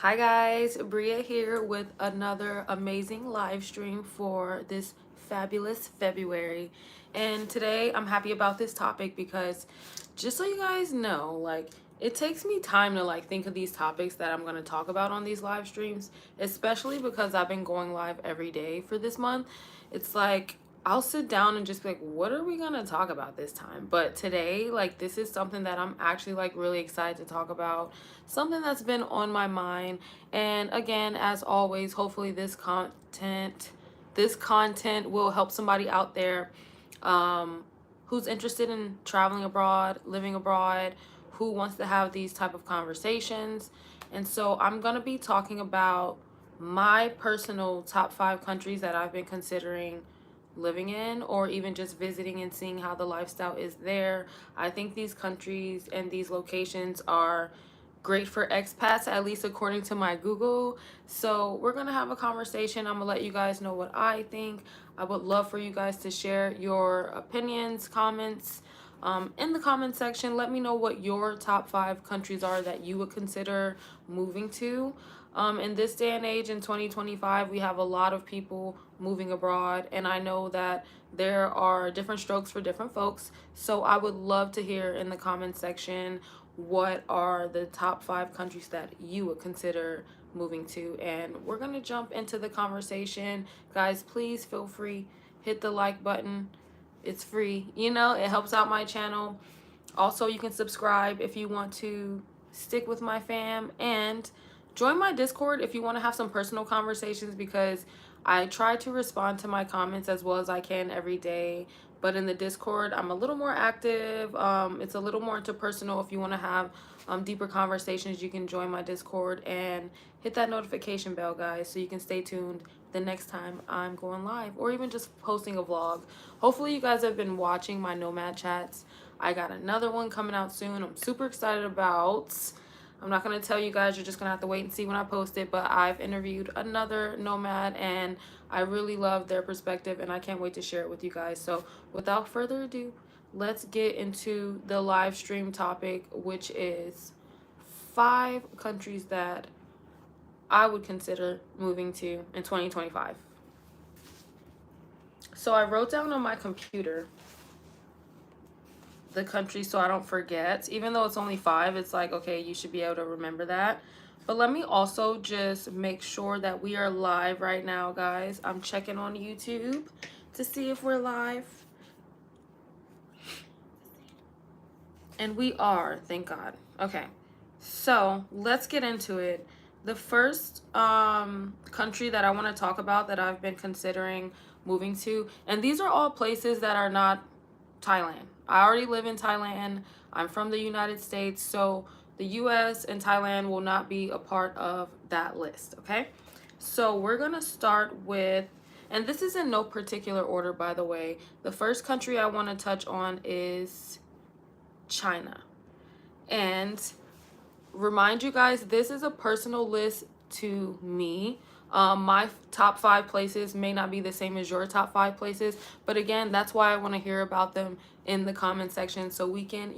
Hi guys, Bria here with another amazing live stream for this fabulous February. And today I'm happy about this topic because just so you guys know, it takes me time to think of these topics that I'm going to talk about on these live streams, especially because I've been going live every day for this month. It's like I'll sit down and just be like, what are we going to talk about this time? But today, this is something that I'm actually really excited to talk about, something that's been on my mind. And again, as always, hopefully this content will help somebody out there who's interested in traveling abroad, living abroad, who wants to have these type of conversations. And so I'm going to be talking about my personal top 5 countries that I've been considering living in, or even just visiting and seeing how the lifestyle is there. I think these countries and these locations are great for expats, at least according to my Google. So we're gonna have a conversation. I'm gonna let you guys know what I think. I would love for you guys to share your opinions, comments in the comment section. Let me know what your top 5 countries are that you would consider moving to. In this day and age, in 2025, we have a lot of people moving abroad, and I know that there are different strokes for different folks. So I would love to hear in the comment section what are the top 5 countries that you would consider moving to. And we're gonna jump into the conversation. Guys, please feel free, hit the like button. It's free, it helps out my channel. Also, you can subscribe if you want to stick with my fam, and join my Discord if you want to have some personal conversations, because I try to respond to my comments as well as I can every day. But in the Discord, I'm a little more active. It's a little more interpersonal. If you want to have deeper conversations, you can join my Discord and hit that notification bell, guys, so you can stay tuned the next time I'm going live, or even just posting a vlog. Hopefully you guys have been watching my Nomad chats. I got another one coming out soon. I'm super excited about. I'm not going to tell you guys. You're just going to have to wait and see when I post it. But I've interviewed another nomad, and I really love their perspective, and I can't wait to share it with you guys. So without further ado, let's get into the live stream topic, which is 5 countries that I would consider moving to in 2025. So I wrote down on my computer the country so I don't forget. Even though it's only 5, it's like, okay, you should be able to remember that. But let me also just make sure that we are live right now, guys. I'm checking on YouTube to see if we're live. And we are, thank God. Okay, so let's get into it. The first country that I want to talk about that I've been considering moving to, and these are all places that are not Thailand. I already live in Thailand. I'm from the United States, so the US and Thailand will not be a part of that list, okay? So we're gonna start with, and this is in no particular order, by the way. The first country I want to touch on is China. And remind you guys, this is a personal list to me. My top 5 places may not be the same as your top 5 places, but again, that's why I want to hear about them in the comment section, so we can,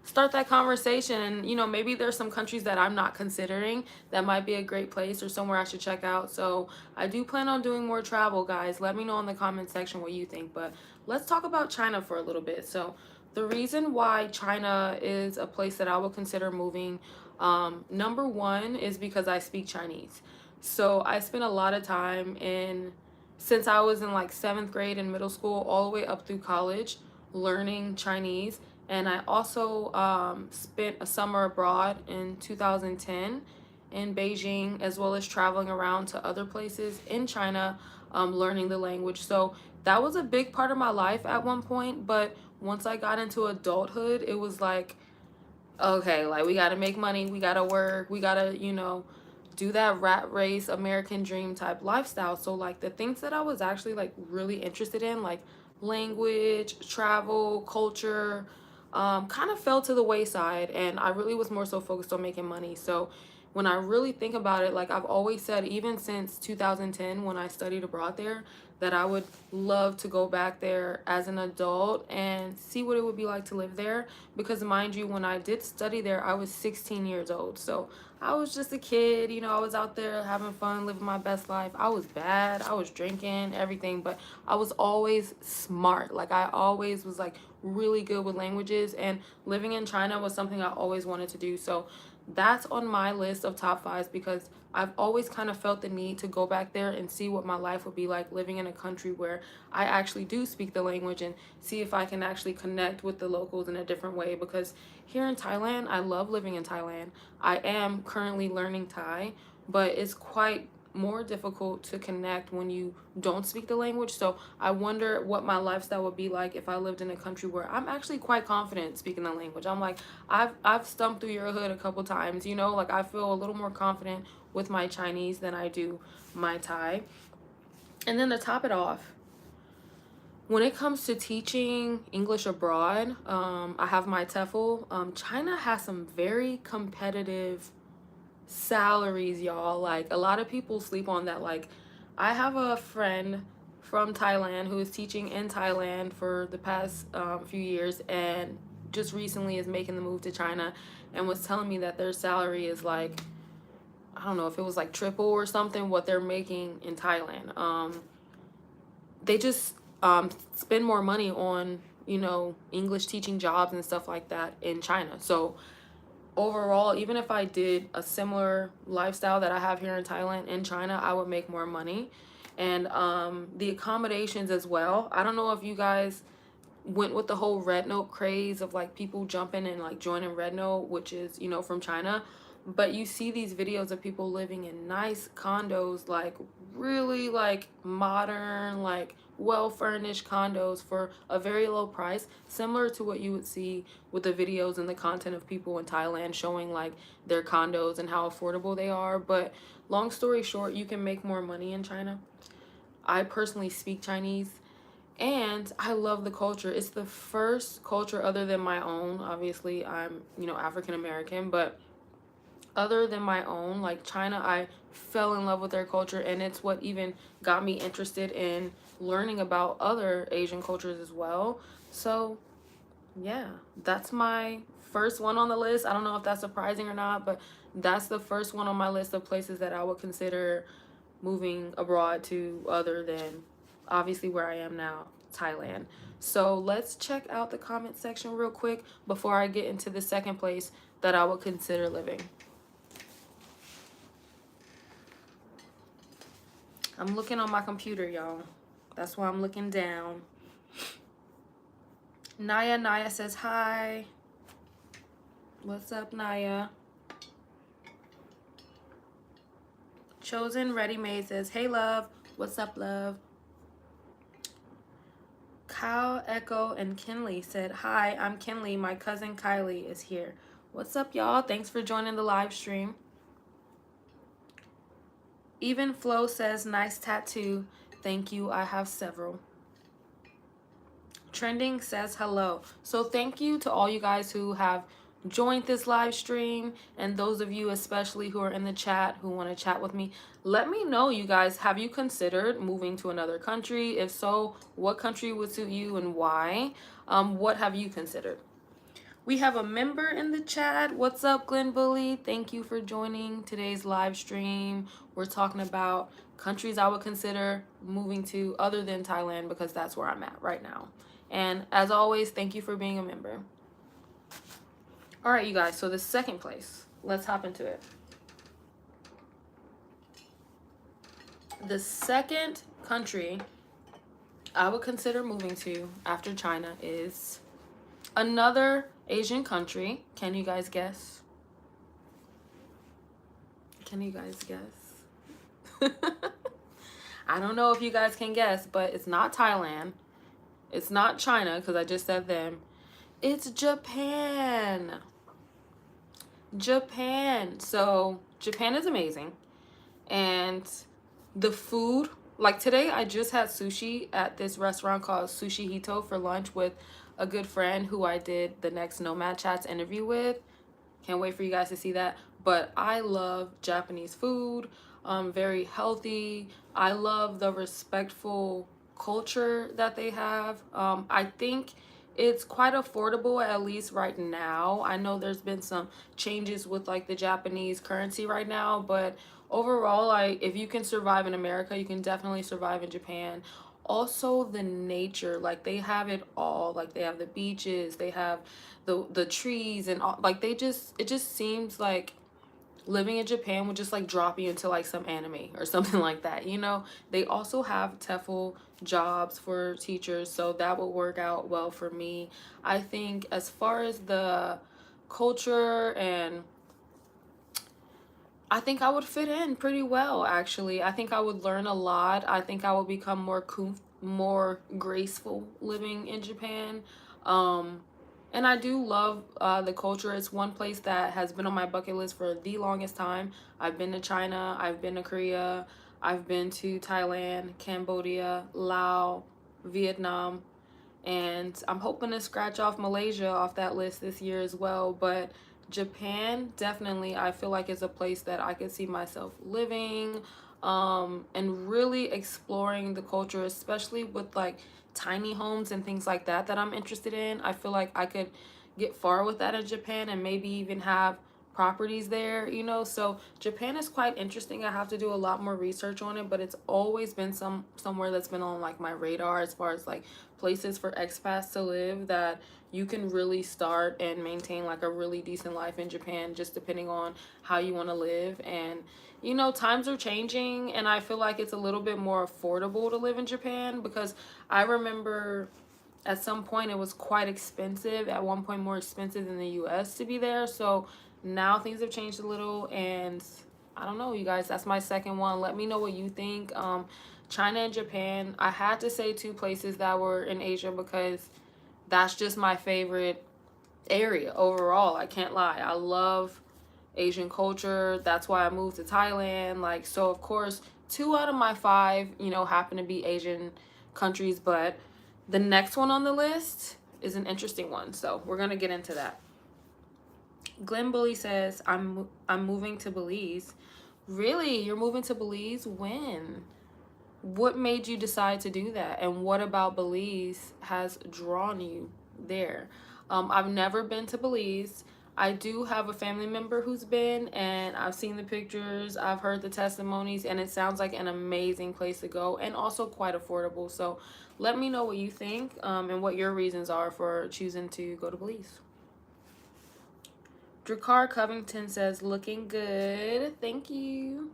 start that conversation. And maybe there's some countries that I'm not considering that might be a great place or somewhere I should check out. So I do plan on doing more travel, guys. Let me know in the comment section what you think. But let's talk about China for a little bit. So the reason why China is a place that I would consider moving, number one, is because I speak Chinese. So I spent a lot of time since I was in 7th grade in middle school all the way up through college, learning Chinese. And I also spent a summer abroad in 2010 in Beijing, as well as traveling around to other places in China, learning the language. So that was a big part of my life at one point. But once I got into adulthood, it was like, okay, we got to make money, we got to work, we got to, do that rat race, American dream type lifestyle. So the things that I was actually really interested in, like language, travel, culture, kind of fell to the wayside, and I really was more so focused on making money. So when I really think about it, like I've always said, even since 2010 when I studied abroad there, that I would love to go back there as an adult and see what it would be like to live there. Because mind you, when I did study there, I was 16 years old. So I was just a kid, you know, I was out there having fun, living my best life. I was bad, I was drinking, everything, but I was always smart. Like I always was like really good with languages, and living in China was something I always wanted to do. So that's on my list of top fives, because I've always kind of felt the need to go back there and see what my life would be like living in a country where I actually do speak the language, and see if I can actually connect with the locals in a different way. Because here in Thailand, I love living in Thailand. I am currently learning Thai, but it's quite more difficult to connect when you don't speak the language. So I wonder what my lifestyle would be like if I lived in a country where I'm actually quite confident speaking the language. I'm like, I've stumped through your hood a couple times, you know, like I feel a little more confident with my Chinese than I do my Thai. And then to top it off, when it comes to teaching English abroad, I have my TEFL. China has some very competitive salaries, y'all. Like a lot of people sleep on that. Like I have a friend from Thailand who is teaching in Thailand for the past few years, and just recently is making the move to China, and was telling me that their salary is like, I don't know if it was like triple or something what they're making in Thailand. They just spend more money on, you know, English teaching jobs and stuff like that in China. So overall, even if I did a similar lifestyle that I have here in Thailand in China, I would make more money. And the accommodations as well. I don't know if you guys went with the whole Red Note craze of like people jumping and like joining Red Note, which is, you know, from China. But you see these videos of people living in nice condos, like really like modern, like well furnished condos for a very low price, similar to what you would see with the videos and the content of people in Thailand showing like their condos and how affordable they are. But long story short, you can make more money in China. I personally speak Chinese, and I love the culture. It's the first culture other than my own. Obviously, I'm, you know, African American, but other than my own, like China, I fell in love with their culture, and it's what even got me interested in learning about other Asian cultures as well. So yeah, that's my first one on the list. I don't know if that's surprising or not, but that's the first one on my list of places that I would consider moving abroad to, other than obviously where I am now, Thailand. So let's check out the comment section real quick before I get into the second place that I would consider living. I'm looking on my computer, y'all. That's why I'm looking down. Naya says hi. What's up, Naya? Chosen Ready Made says, hey, love. What's up, love? Kyle, Echo, and Kinley said, hi, I'm Kinley. My cousin Kylie is here. What's up, y'all? Thanks for joining the live stream. Even Flo says, nice tattoo. Thank you. I have several. Trending says hello. So thank you to all you guys who have joined this live stream, and those of you especially who are in the chat who want to chat with me. Let me know, you guys, have you considered moving to another country? If so, what country would suit you and why? What have you considered? We have a member in the chat. What's up, Glenn Bully? Thank you for joining today's live stream. We're talking about countries I would consider moving to other than Thailand, because that's where I'm at right now. And as always, thank you for being a member. All right, you guys, so the second place, let's hop into it. The second country I would consider moving to after China is another Asian country. Can you guys guess? Can you guys guess? I don't know if you guys can guess, but it's not Thailand. It's not China, because I just said them. It's Japan. Japan. So Japan is amazing, and the food, like today I just had sushi at this restaurant called Sushi Hito for lunch with a good friend who I did the next Nomad Chats interview with. Can't wait for you guys to see that. but I love Japanese food. Very healthy. I love the respectful culture that they have. I think it's quite affordable, at least right now. I know there's been some changes with like the Japanese currency right now, but overall, like if you can survive in America, you can definitely survive in Japan. Also the nature, like they have it all. Like they have the beaches, they have the trees and all, like they just, it just seems like living in Japan would just like drop you into like some anime or something like that, you know. They also have TEFL jobs for teachers, so that would work out well for me. I think as far as the culture, and I think I would fit in pretty well, actually. I think I would learn a lot. I think I would become more graceful living in Japan. Um, and I do love the culture. It's one place that has been on my bucket list for the longest time. I've been to China, I've been to Korea, I've been to Thailand, Cambodia, Laos, Vietnam, and I'm hoping to scratch off Malaysia off that list this year as well. But Japan, definitely, I feel like is a place that I could see myself living, and really exploring the culture, especially with like tiny homes and things like that I'm interested in. I feel like I could get far with that in Japan and maybe even have properties there, you know. So Japan is quite interesting. I have to do a lot more research on it, but it's always been somewhere that's been on like my radar as far as like places for expats to live, that you can really start and maintain like a really decent life in Japan, just depending on how you want to live. And you know, times are changing, and I feel like it's a little bit more affordable to live in Japan, because I remember at some point it was quite expensive, at one point more expensive than the US to be there. So now things have changed a little, and I don't know, you guys, that's my second one. Let me know what you think. China and Japan, I had to say two places that were in Asia because that's just my favorite area overall. I can't lie, I love Asian culture. That's why I moved to Thailand. Like, so of course, two out of my five, you know, happen to be Asian countries, but the next one on the list is an interesting one. So we're gonna get into that. Glenn Bully says, I'm moving to Belize. Really? You're moving to Belize? When? What made you decide to do that? And what about Belize has drawn you there? I've never been to Belize. I do have a family member who's been, and I've seen the pictures, I've heard the testimonies, and it sounds like an amazing place to go and also quite affordable. So let me know what you think, and what your reasons are for choosing to go to Belize. Dracar Covington says, looking good. Thank you.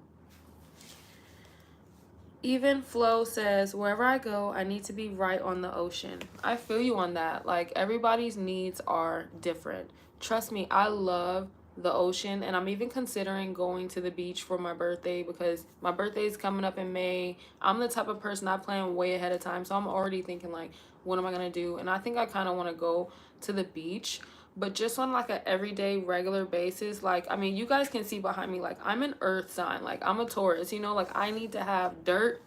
Even Flo says, wherever I go, I need to be right on the ocean. I feel you on that. Like, everybody's needs are different. Trust me, I love the ocean, and I'm even considering going to the beach for my birthday, because my birthday is coming up in May. I'm the type of person, I plan way ahead of time, so I'm already thinking like, what am I gonna do? And I think I kind of want to go to the beach, but just on like a everyday regular basis. Like, I mean, you guys can see behind me, like I'm an earth sign, like I'm a Taurus, you know. Like, I need to have dirt,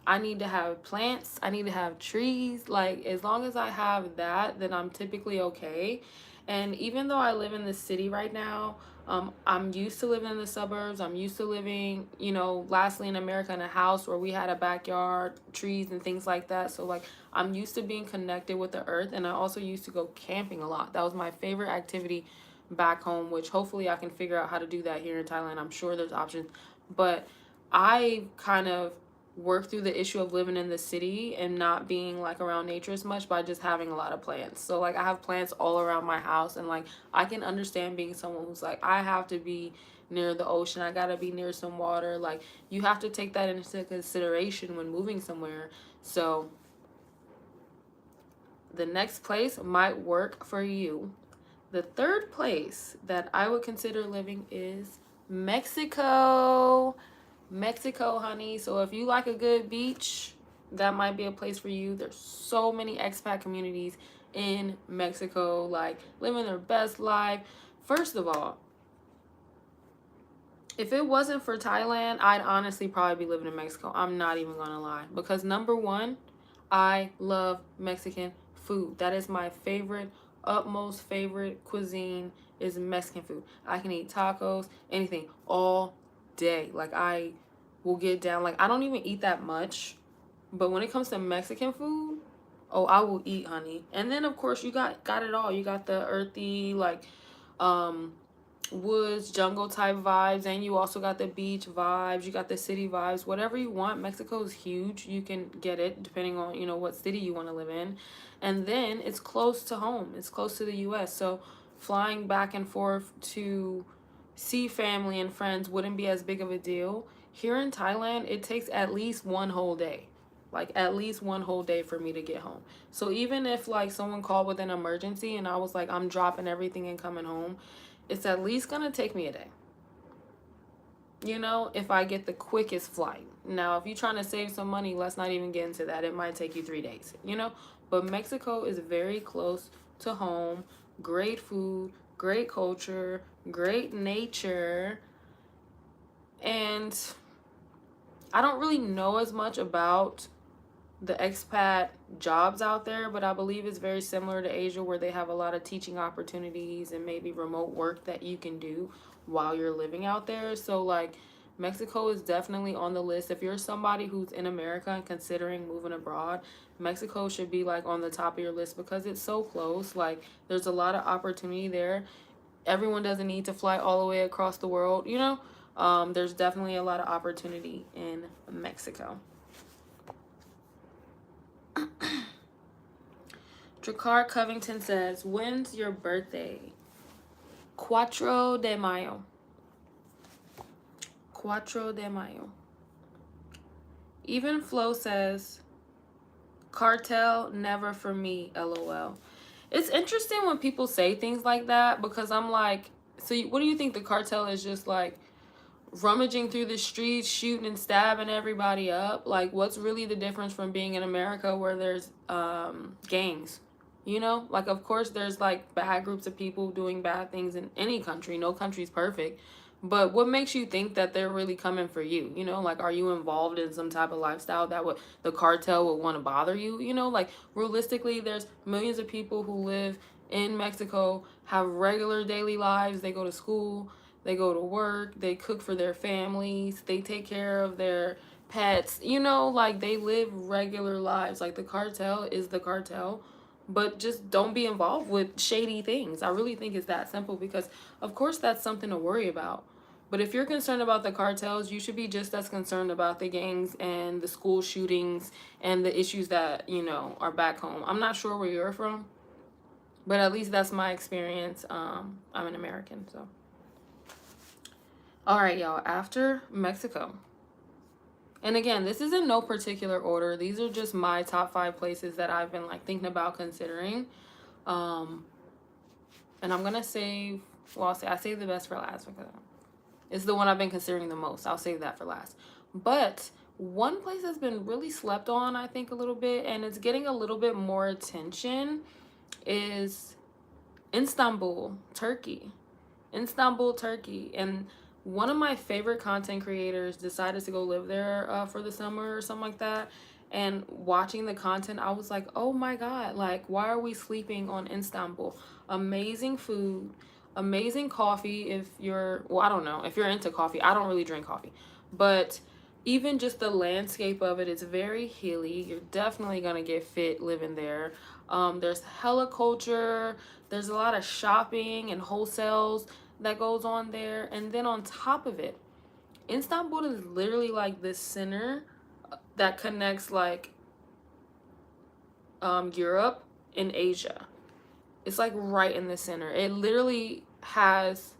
I need to have plants, I need to have trees. Like, as long as I have that, then I'm typically okay. And even though I live in the city right now, I'm used to living in the suburbs. I'm used to living, you know, lastly in America, in a house where we had a backyard, trees and things like that. So like, I'm used to being connected with the earth, and I also used to go camping a lot. That was my favorite activity back home, which hopefully I can figure out how to do that here in Thailand. I'm sure there's options, but I kind of work through the issue of living in the city and not being like around nature as much by just having a lot of plants. So like, I have plants all around my house, and like, I can understand being someone who's like, I have to be near the ocean, I gotta be near some water. Like, you have to take that into consideration when moving somewhere. So the next place might work for you. The third place that I would consider living is Mexico. Mexico, honey. So if you like a good beach, that might be a place for you. There's so many expat communities in Mexico, like living their best life. First of all, if it wasn't for Thailand, I'd honestly probably be living in Mexico. I'm not even gonna lie. Because number one, I love Mexican food. That is my favorite, utmost favorite cuisine is Mexican food. I can eat tacos, anything, all day. Like, I will get down. Like, I don't even eat that much, but when it comes to Mexican food, oh, I will eat, honey. And then, of course, you got it all. You got the earthy, like, um woods, jungle type vibes, and you also got the beach vibes, you got the city vibes, whatever you want. Mexico is huge. You can get it depending on, you know, what city you want to live in. And then it's close to home. It's close to the US. So flying back and forth to see family and friends wouldn't be as big of a deal. Here in Thailand, it takes at least one whole day. Like, at least one whole day for me to get home. So even if, like, someone called with an emergency and I was like, I'm dropping everything and coming home, it's at least gonna take me a day, you know, if I get the quickest flight. Now, if you're trying to save some money, let's not even get into that. It might take you 3 days, you know. But Mexico is very close to home. Great food, great culture, great nature. And I don't really know as much about the expat jobs out there, but I believe it's very similar to Asia, where they have a lot of teaching opportunities and maybe remote work that you can do while you're living out there. So, like, Mexico is definitely on the list. If you're somebody who's in America and considering moving abroad, Mexico should be, like, on the top of your list because it's so close. Like, there's a lot of opportunity there. Everyone doesn't need to fly all the way across the world, you know. There's definitely a lot of opportunity in Mexico. Dracar Covington says, when's your birthday? 4 de Mayo. 4 de Mayo. Even Flo says, cartel, never for me, LOL. It's interesting when people say things like that, because I'm like, so what do you think? The cartel is just like rummaging through the streets, shooting and stabbing everybody up? Like, what's really the difference from being in America where there's gangs? You know, like, of course there's like bad groups of people doing bad things in any country. No country's perfect. But what makes you think that they're really coming for you? You know, like, are you involved in some type of lifestyle that would the cartel would want to bother you? You know, like, realistically, there's millions of people who live in Mexico, have regular daily lives. They go to school, they go to work, they cook for their families, they take care of their pets. You know, like, they live regular lives. Like, the cartel is the cartel. But just don't be involved with shady things. I really think it's that simple, because, of course, that's something to worry about. But if you're concerned about the cartels, you should be just as concerned about the gangs and the school shootings and the issues that, you know, are back home. I'm not sure where you're from, but at least that's my experience. I'm an American, so. All right, y'all. After Mexico. And again, this is in no particular order. These are just my top 5 places that I've been, like, thinking about considering. And I'm going to save, well, I save the best for last because it's the one I've been considering the most. I'll save that for last. But one place that's been really slept on, I think, a little bit, and it's getting a little bit more attention, is Istanbul, Turkey. Istanbul, Turkey. And one of my favorite content creators decided to go live there for the summer or something like that. And watching the content, I was like, oh my God, like, why are we sleeping on Istanbul? Amazing food, amazing coffee. If you're, well, I don't know, if you're into coffee, I don't really drink coffee, but even just the landscape of it is very hilly. You're definitely gonna get fit living there. There's hella culture. There's a lot of shopping and wholesales that goes on there. And then on top of it, Istanbul is literally like this center that connects, like, Europe and Asia. It's like right in the center. It literally has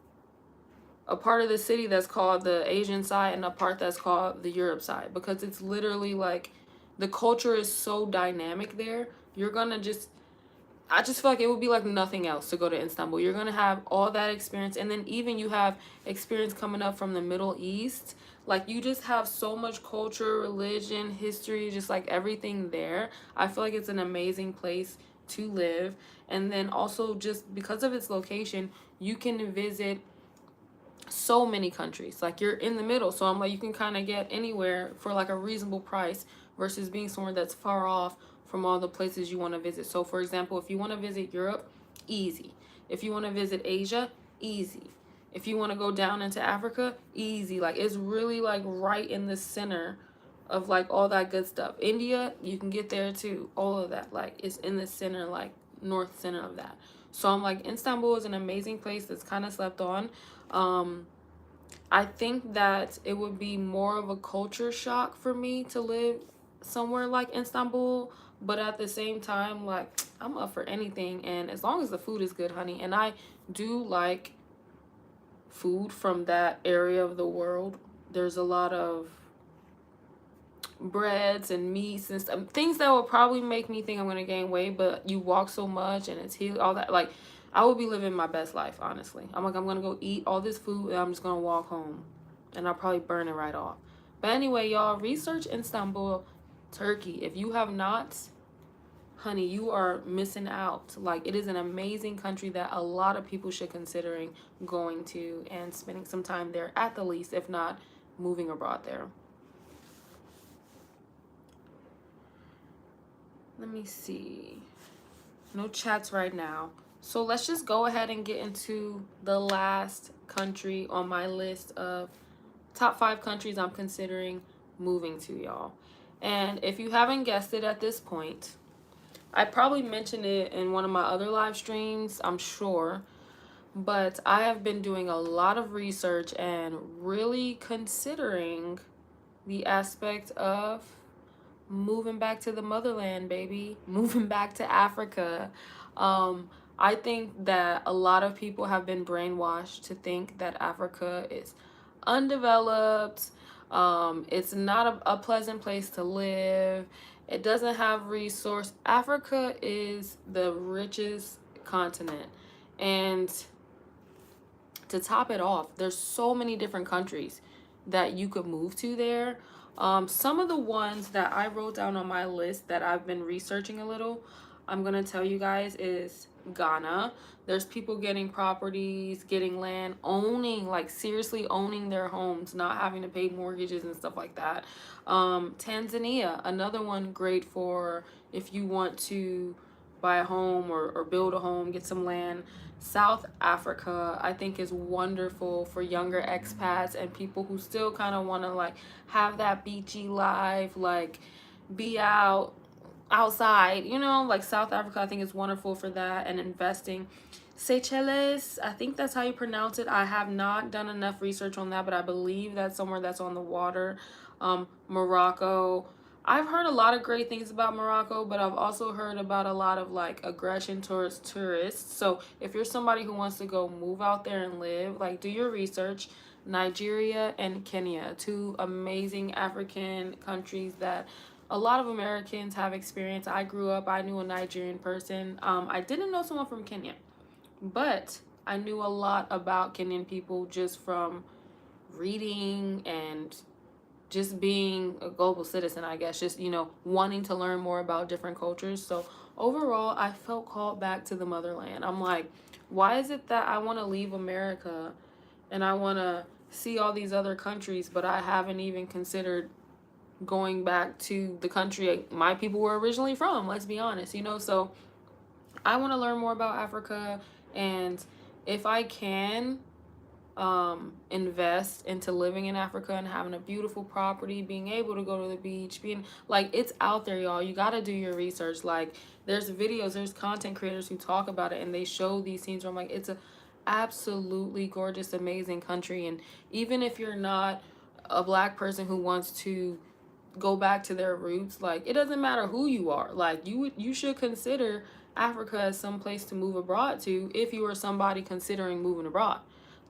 a part of the city that's called the Asian side and a part that's called the Europe side, because it's literally like the culture is so dynamic there. You're gonna just, I just feel like it would be like nothing else to go to Istanbul. You're gonna have all that experience, and then even you have experience coming up from the Middle East. Like, you just have so much culture, religion, history, just like everything there. I feel like it's an amazing place to live. And then also, just because of its location, you can visit so many countries. Like, you're in the middle, so I'm like, you can kind of get anywhere for like a reasonable price versus being somewhere that's far off from all the places you want to visit. So for example, if you want to visit Europe, easy. If you want to visit Asia, easy. If you want to go down into Africa, easy. Like, it's really like right in the center of like all that good stuff. India, you can get there too. All of that, like, it's in the center, like north center of that. So I'm like, Istanbul is an amazing place that's kind of slept on. I think that it would be more of a culture shock for me to live somewhere like Istanbul, but at the same time, like, I'm up for anything, and as long as the food is good, honey. And I do like food from that area of the world. There's a lot of breads and meats and stuff, things that will probably make me think I'm gonna gain weight, but you walk so much and it's healed, all that. Like, I would be living my best life, honestly. I'm like, I'm gonna go eat all this food and I'm just gonna walk home, and I'll probably burn it right off. But anyway, y'all, research Istanbul, Turkey. If you have not, honey, you are missing out. Like, it is an amazing country that a lot of people should considering going to and spending some time there, at the least, if not moving abroad there. Let me see. No chats right now. So let's just go ahead and get into the last country on my list of top 5 countries I'm considering moving to, y'all. And if you haven't guessed it at this point, I probably mentioned it in one of my other live streams, I'm sure. But I have been doing a lot of research and really considering the aspect of moving back to the motherland, baby. Moving back to Africa. I think that a lot of people have been brainwashed to think that Africa is undeveloped. It's not a pleasant place to live. It doesn't have resource. Africa is the richest continent. And to top it off, there's so many different countries that you could move to there. Some of the ones that I wrote down on my list that I've been researching a little, I'm gonna tell you guys, is Ghana. There's people getting properties, getting land, owning, like seriously owning their homes, not having to pay mortgages and stuff like that. Tanzania, another one great for if you want to buy a home or build a home, get some land. South Africa, I think, is wonderful for younger expats and people who still kind of want to like have that beachy life, like be outside, you know, like South Africa I think is wonderful for that and investing. Seychelles, I think that's how you pronounce it. I have not done enough research on that, but I believe that's somewhere that's on the water. Morocco, I've heard a lot of great things about Morocco, but I've also heard about a lot of like aggression towards tourists. So if you're somebody who wants to go move out there and live, like, do your research. Nigeria and Kenya, 2 amazing African countries that a lot of Americans have experienced. I grew up, I knew a Nigerian person. I didn't know someone from Kenya, but I knew a lot about Kenyan people just from reading and just being a global citizen, I guess, just, you know, wanting to learn more about different cultures. So overall, I felt called back to the motherland. I'm like, why is it that I want to leave America and I want to see all these other countries, but I haven't even considered going back to the country my people were originally from? Let's be honest, you know. So I want to learn more about Africa, and if I can invest into living in Africa and having a beautiful property, being able to go to the beach, being like, it's out there, y'all. You got to do your research. Like, there's videos, there's content creators who talk about it and they show these scenes where I'm like, it's a absolutely gorgeous, amazing country. And even if you're not a black person who wants to go back to their roots, like, it doesn't matter who you are. Like, you should consider Africa as some place to move abroad to if you are somebody considering moving abroad.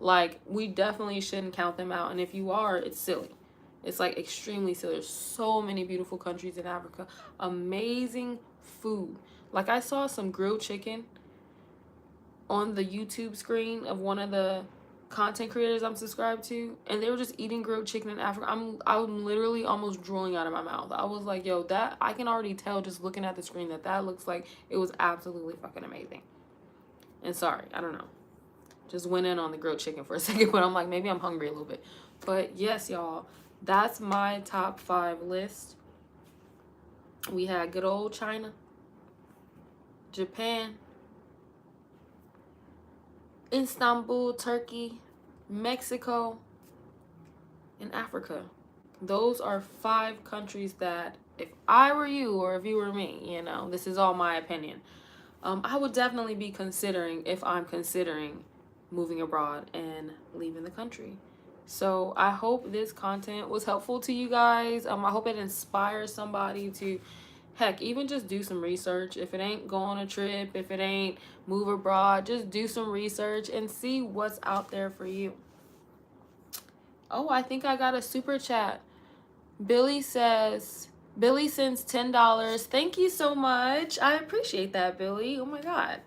Like, we definitely shouldn't count them out. And if you are, it's silly. It's like extremely silly. There's so many beautiful countries in Africa. Amazing food. Like, I saw some grilled chicken on the YouTube screen of one of the content creators I'm subscribed to, and they were just eating grilled chicken in Africa. I'm literally almost drooling out of my mouth. I was like, yo, that, I can already tell just looking at the screen that looks like it was absolutely fucking amazing. And sorry, I don't know. Just went in on the grilled chicken for a second, but I'm like, maybe I'm hungry a little bit. But yes, y'all, that's my top 5 list. We had good old China, Japan, Istanbul, Turkey, Mexico, and Africa. Those are 5 countries that if I were you or if you were me, you know, this is all my opinion. I would definitely be considering if I'm considering moving abroad and leaving the country. So I hope this content was helpful to you guys. I hope it inspires somebody to, heck, even just do some research. If it ain't go on a trip, if it ain't move abroad, just do some research and see what's out there for you. Oh, I think I got a super chat. Billy sends $10. Thank you so much. I appreciate that, Billy. Oh my God.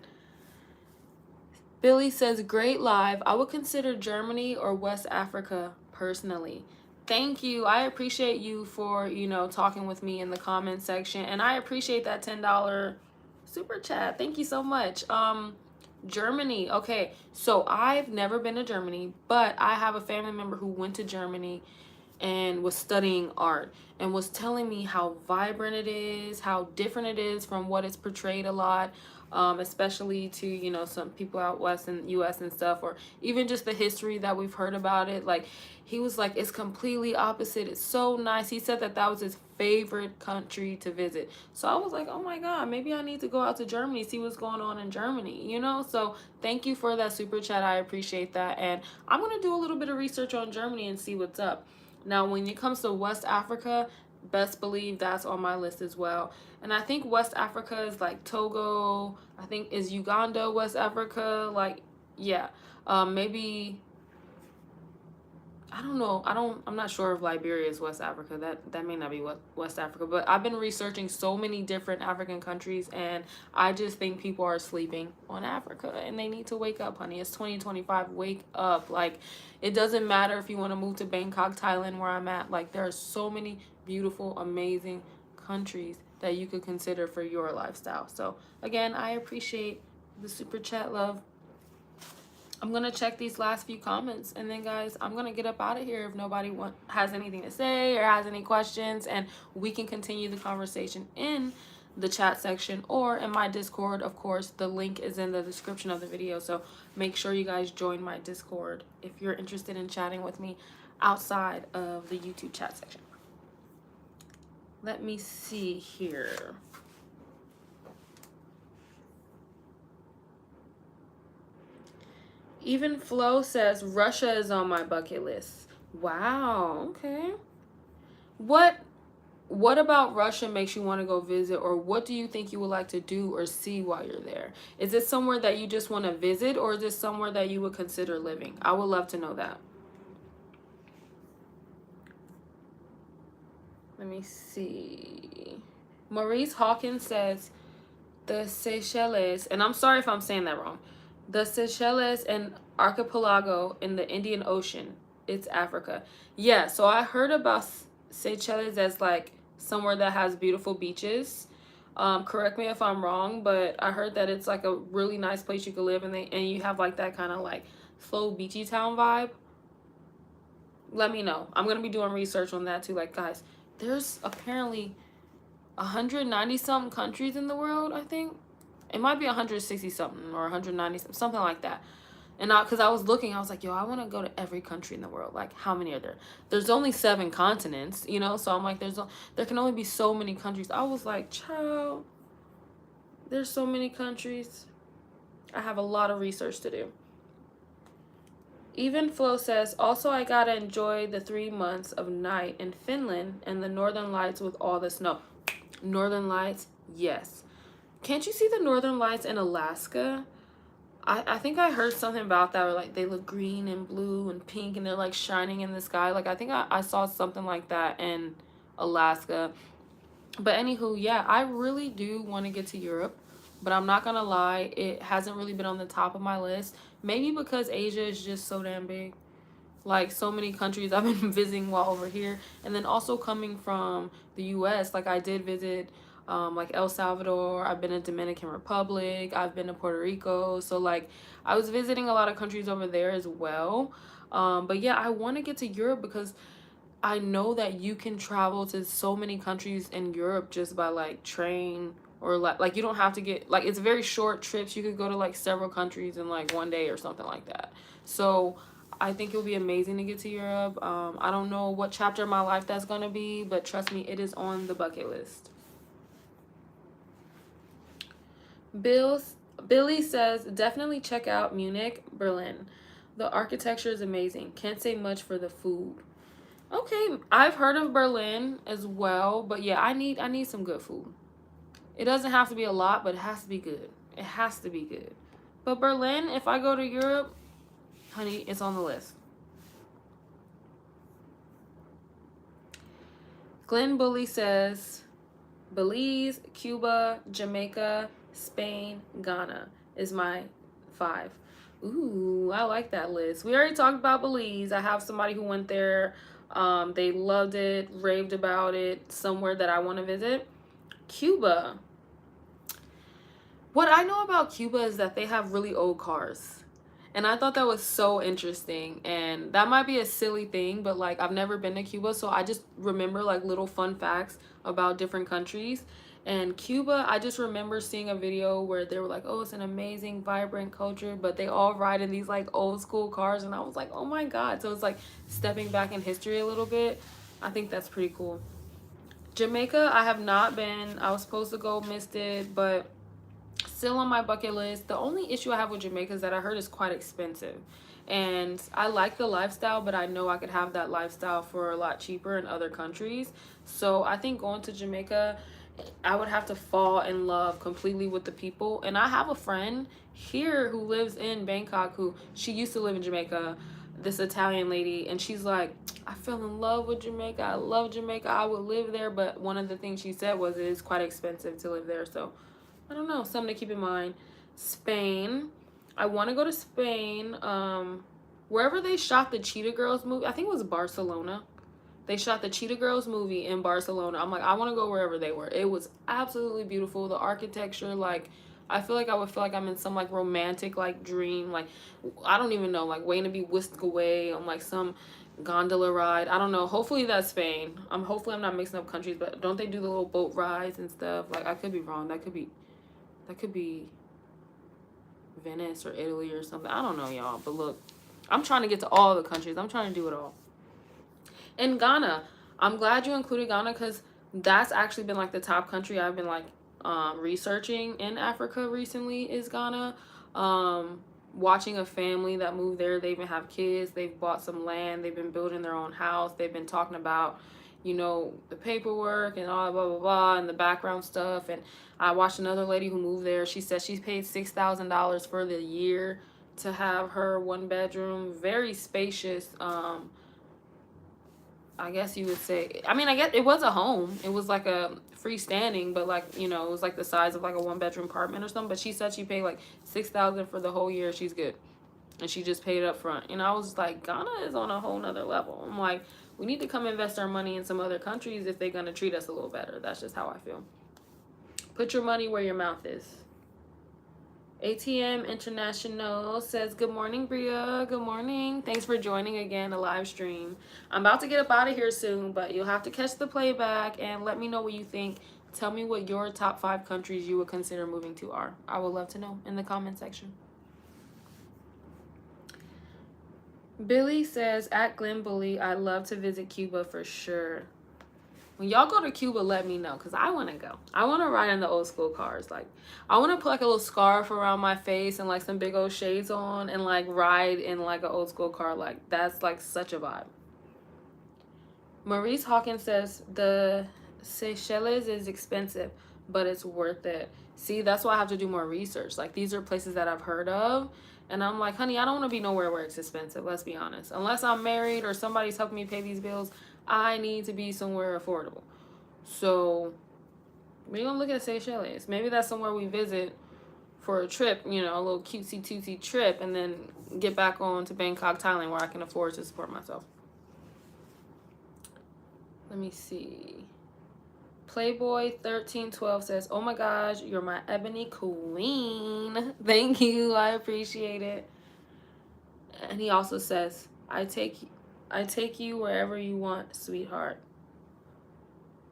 Billy says, great live. I would consider Germany or West Africa personally. Thank you. I appreciate you for, you know, talking with me in the comment section. And I appreciate that $10 super chat. Thank you so much. Germany. Okay. So I've never been to Germany, but I have a family member who went to Germany and was studying art and was telling me how vibrant it is, how different it is from what is portrayed a lot, especially to, you know, some people out west in the US and stuff, or even just the history that we've heard about it. Like, he was like, it's completely opposite. It's so nice. He said that that was his favorite country to visit. So I was like, oh my God, maybe I need to go out to Germany, see what's going on in Germany, you know? So thank you for that super chat. I appreciate that. And I'm going to do a little bit of research on Germany and see what's up. Now, when it comes to West Africa, best believe that's on my list as well. And I think West Africa is like Togo. I think is Uganda West Africa. Like, yeah. Maybe, I don't know. I'm not sure if Liberia is West Africa. That may not be West Africa. But I've been researching so many different African countries, and I just think people are sleeping on Africa, and they need to wake up, honey. It's 2025. Wake up. Like, it doesn't matter if you want to move to Bangkok, Thailand, where I'm at. Like, there are so many beautiful, amazing countries that you could consider for your lifestyle. So again, I appreciate the super chat, love. I'm going to check these last few comments, and then, guys, I'm going to get up out of here if nobody has anything to say or has any questions, and we can continue the conversation in the chat section or in my Discord. Of course, the link is in the description of the video, so make sure you guys join my Discord if you're interested in chatting with me outside of the YouTube chat section. Let me see here. Even Flo says Russia is on my bucket list. Wow, okay. What about Russia makes you want to go visit, or what do you think you would like to do or see while you're there? Is it somewhere that you just want to visit, or is it somewhere that you would consider living? I would love to know that. Let me see. Maurice Hawkins says the Seychelles, and I'm sorry if I'm saying that wrong. The Seychelles and archipelago in the Indian Ocean. It's Africa. Yeah, so I heard about Seychelles as like somewhere that has beautiful beaches. Correct me if I'm wrong, but I heard that it's like a really nice place you could live in, and you have like that kind of like slow beachy town vibe. Let me know. I'm gonna be doing research on that too. Like, guys, there's apparently 190 something countries in the world, I think. It might be 160 something or 190 something, something like that. And because I was looking, I was like, yo, I want to go to every country in the world. Like, how many are there? There's only 7 continents, you know? So I'm like, there can only be so many countries. I was like, child, there's so many countries. I have a lot of research to do. Even Flo says, also, I gotta enjoy the 3 months of night in Finland and the Northern Lights with all the snow. Northern Lights, yes. Can't you see the Northern Lights in Alaska? I think I heard something about that, where like they look green and blue and pink and they're like shining in the sky. Like, I think I saw something like that in Alaska. But anywho, yeah, I really do want to get to Europe, but I'm not gonna lie, it hasn't really been on the top of my list. Maybe because Asia is just so damn big. Like, so many countries I've been visiting while over here. And then also coming from the US, like I did visit like El Salvador. I've been to Dominican Republic. I've been to Puerto Rico. So like, I was visiting a lot of countries over there as well. But yeah, I want to get to Europe because I know that you can travel to so many countries in Europe just by like train or like you don't have to get, like, it's very short trips. You could go to like several countries in like one day or something like that. So I think it'll be amazing to get to Europe. I don't know what chapter of my life that's gonna be, but trust me, it is on the bucket list. Billy says, definitely check out Munich, Berlin. The architecture is amazing. Can't say much for the food. Okay, I've heard of Berlin as well, but yeah, I need some good food. It doesn't have to be a lot, but it has to be good. It has to be good. But Berlin, if I go to Europe, honey, it's on the list. Glenn Bully says, Belize, Cuba, Jamaica, Spain, Ghana is my 5. Ooh, I like that list. We already talked about Belize. I have somebody who went there. They loved it, raved about it. Somewhere that I want to visit. Cuba. What I know about Cuba is that they have really old cars. And I thought that was so interesting. And that might be a silly thing, but like I've never been to Cuba, so I just remember like little fun facts about different countries. And Cuba, I just remember seeing a video where they were like, oh, it's an amazing, vibrant culture, but they all ride in these like old school cars. And I was like, oh my God. So it's like stepping back in history a little bit. I think that's pretty cool. Jamaica, I have not been. I was supposed to go, missed it, but still on my bucket list. The only issue I have with Jamaica is that I heard it's quite expensive. And I like the lifestyle, but I know I could have that lifestyle for a lot cheaper in other countries. So I think going to Jamaica, I would have to fall in love completely with the people. And I have a friend here who lives in Bangkok who, she used to live in Jamaica, this Italian lady, and she's like, I fell in love with Jamaica. I love Jamaica. I would live there. But one of the things she said was it is quite expensive to live there. So I don't know, something to keep in mind. Spain. I want to go to Spain. Wherever they shot the Cheetah Girls movie, I think it was Barcelona. They shot the Cheetah Girls movie in Barcelona. I'm like, I want to go wherever they were. It was absolutely beautiful. The architecture, like, I feel like I would feel like I'm in some like romantic like dream. Like, I don't even know, like waiting to be whisked away on like some gondola ride. I don't know. Hopefully that's Spain. Hopefully I'm not mixing up countries, but don't they do the little boat rides and stuff? Like, I could be wrong. That could be Venice or Italy or something. I don't know, y'all. But look, I'm trying to get to all the countries. I'm trying to do it all. And Ghana, I'm glad you included Ghana because that's actually been like the top country I've been like researching in Africa recently is Ghana. Watching a family that moved there, they even have kids, they've bought some land, they've been building their own house, they've been talking about, you know, the paperwork and all blah blah blah and the background stuff. And I watched another lady who moved there. She said she paid $6,000 for the year to have her 1 bedroom, very spacious, I guess you would say, I mean, I guess it was a home. It was like a freestanding, but like, you know, it was like the size of like a 1 bedroom apartment or something. But she said she paid like $6,000 for the whole year. She's good. And she just paid it up front. And I was like, Ghana is on a whole nother level. I'm like, we need to come invest our money in some other countries if they're going to treat us a little better. That's just how I feel. Put your money where your mouth is. ATM International says, good morning, Bria. Good morning. Thanks for joining again, a live stream. I'm about to get up out of here soon, but you'll have to catch the playback and let me know what you think. Tell me what your top 5 countries you would consider moving to are. I would love to know in the comment section. Billy says, at Glen Bully, I'd love to visit Cuba for sure. When y'all go to Cuba, let me know, because I want to go. I want to ride in the old school cars. Like, I want to put like a little scarf around my face and like some big old shades on and like ride in like an old school car. Like, that's like such a vibe. Maurice Hawkins says, the Seychelles is expensive, but it's worth it. See, that's why I have to do more research. Like, these are places that I've heard of. And I'm like, honey, I don't want to be nowhere where it's expensive. Let's be honest. Unless I'm married or somebody's helping me pay these bills, I need to be somewhere affordable. So we're going to look at Seychelles. Maybe that's somewhere we visit for a trip, you know, a little cutesy-tootsie trip, and then get back on to Bangkok, Thailand, where I can afford to support myself. Let me see. Playboy1312 says, oh my gosh, you're my ebony queen. Thank you. I appreciate it. And he also says, I take you wherever you want, sweetheart.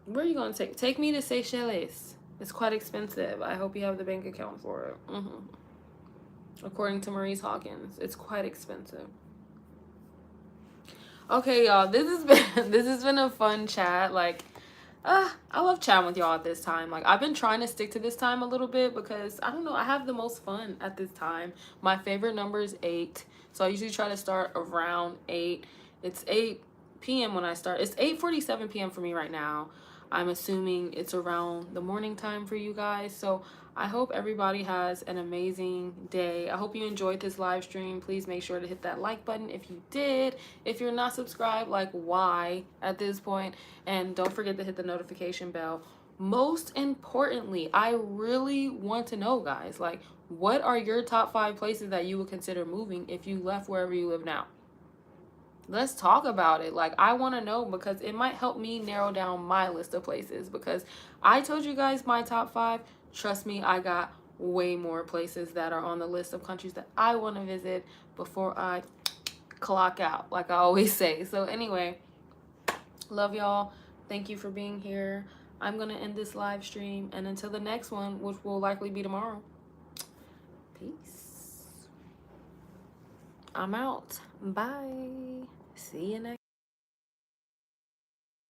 Where are you going to take me to Seychelles? It's quite expensive. I hope you have the bank account for it. According to Maurice Hawkins, it's quite expensive. Okay, y'all, this has been this has been a fun chat. Like, I love chatting with y'all at this time. Like, I've been trying to stick to this time a little bit because I don't know, I have the most fun at this time. My favorite number is 8, so I usually try to start around 8. It's 8 p.m. when I start. It's 8:47 p.m. for me right now. I'm assuming it's around the morning time for you guys. So I hope everybody has an amazing day. I hope you enjoyed this live stream. Please make sure to hit that like button if you did. If you're not subscribed, like, why at this point? And don't forget to hit the notification bell. Most importantly, I really want to know, guys, like, what are your top 5 places that you would consider moving if you left wherever you live now? Let's talk about it. Like, I want to know because it might help me narrow down my list of places, because I told you guys my top 5. Trust me, I got way more places that are on the list of countries that I want to visit before I clock out, like I always say. So anyway, love y'all. Thank you for being here. I'm going to end this live stream, and until the next one, which will likely be tomorrow, peace. I'm out. Bye. See you next